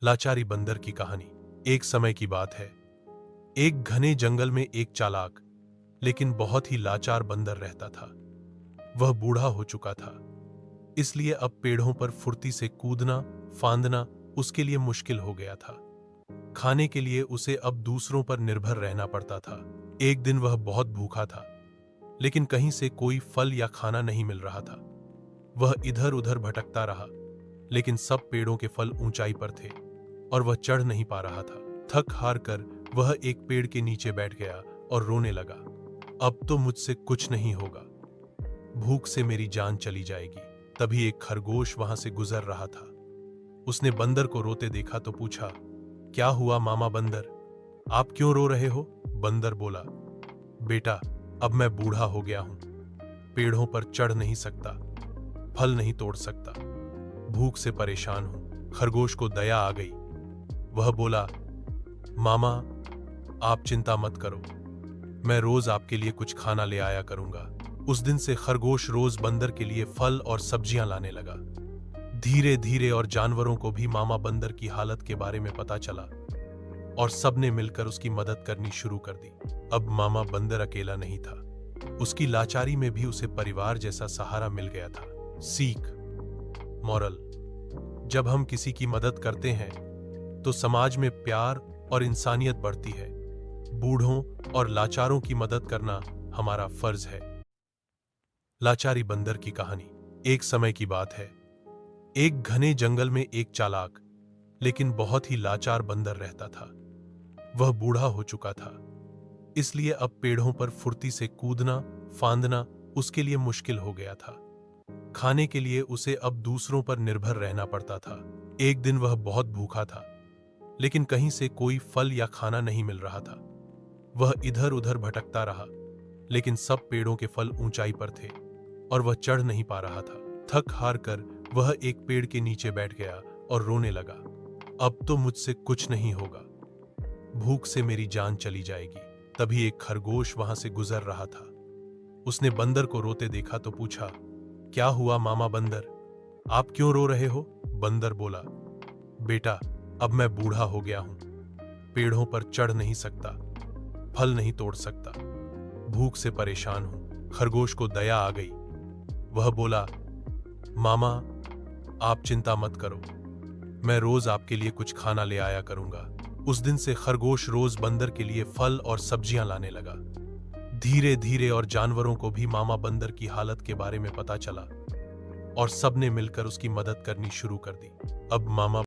लाचारी बंदर की कहानी। एक समय की बात है। एक घने जंगल में एक चालाक लेकिन बहुत ही लाचार बंदर रहता था। वह बूढ़ा हो चुका था, इसलिए अब पेड़ों पर फुर्ती से कूदना फांदना उसके लिए मुश्किल हो गया था। खाने के लिए उसे अब दूसरों पर निर्भर रहना पड़ता था। एक दिन वह बहुत भूखा था, लेकिन कहीं से कोई फल या खाना नहीं मिल रहा था। वह इधर उधर भटकता रहा, लेकिन सब पेड़ों के फल ऊंचाई पर थे और वह चढ़ नहीं पा रहा था। थक हार कर वह एक पेड़ के नीचे बैठ गया और रोने लगा। अब तो मुझसे कुछ नहीं होगा, भूख से मेरी जान चली जाएगी। तभी एक खरगोश वहां से गुजर रहा था। उसने बंदर को रोते देखा तो पूछा, क्या हुआ मामा बंदर, आप क्यों रो रहे हो? बंदर बोला, बेटा, अब मैं बूढ़ा हो गया हूं, पेड़ों पर चढ़ नहीं सकता, फल नहीं तोड़ सकता, भूख से परेशान हूं। खरगोश को दया आ गई। वह बोला, मामा, आप चिंता मत करो, मैं रोज आपके लिए कुछ खाना ले आया करूंगा। उस दिन से खरगोश रोज बंदर के लिए फल और सब्जियां लाने लगा। धीरे धीरे और जानवरों को भी मामा बंदर की हालत के बारे में पता चला और सबने मिलकर उसकी मदद करनी शुरू कर दी। अब मामा बंदर अकेला नहीं था, उसकी लाचारी में भी उसे परिवार जैसा सहारा मिल गया था। सीख, मॉरल, जब हम किसी की मदद करते हैं तो समाज में प्यार और इंसानियत बढ़ती है। बूढ़ों और लाचारों की मदद करना हमारा फर्ज है। लाचारी बंदर की कहानी। एक समय की बात है। एक घने जंगल में एक चालाक लेकिन बहुत ही लाचार बंदर रहता था। वह बूढ़ा हो चुका था, इसलिए अब पेड़ों पर फुर्ती से कूदना फांदना उसके लिए मुश्किल हो गया था। खाने के लिए उसे अब दूसरों पर निर्भर रहना पड़ता था। एक दिन वह बहुत भूखा था, लेकिन कहीं से कोई फल या खाना नहीं मिल रहा था। वह इधर उधर भटकता रहा, लेकिन सब पेड़ों के फल ऊंचाई पर थे और वह चढ़ नहीं पा रहा था। थक हार कर वह एक पेड़ के नीचे बैठ गया और रोने लगा। अब तो मुझसे कुछ नहीं होगा, भूख से मेरी जान चली जाएगी। तभी एक खरगोश वहां से गुजर रहा था। उसने बंदर को रोते देखा तो पूछा, क्या हुआ मामा बंदर, आप क्यों रो रहे हो? बंदर बोला, बेटा, अब मैं बूढ़ा हो गया हूं, पेड़ों पर चढ़ नहीं सकता, फल नहीं तोड़ सकता, भूख से परेशान हूं। खरगोश को दया आ गई। वह बोला, मामा, आप चिंता मत करो, मैं रोज आपके लिए कुछ खाना ले आया करूंगा। उस दिन से खरगोश रोज बंदर के लिए फल और सब्जियां लाने लगा। धीरे धीरे और जानवरों को भी मामा बंदर की हालत के बारे में पता चला और सबने मिलकर उसकी मदद करनी शुरू कर दी। अब मामा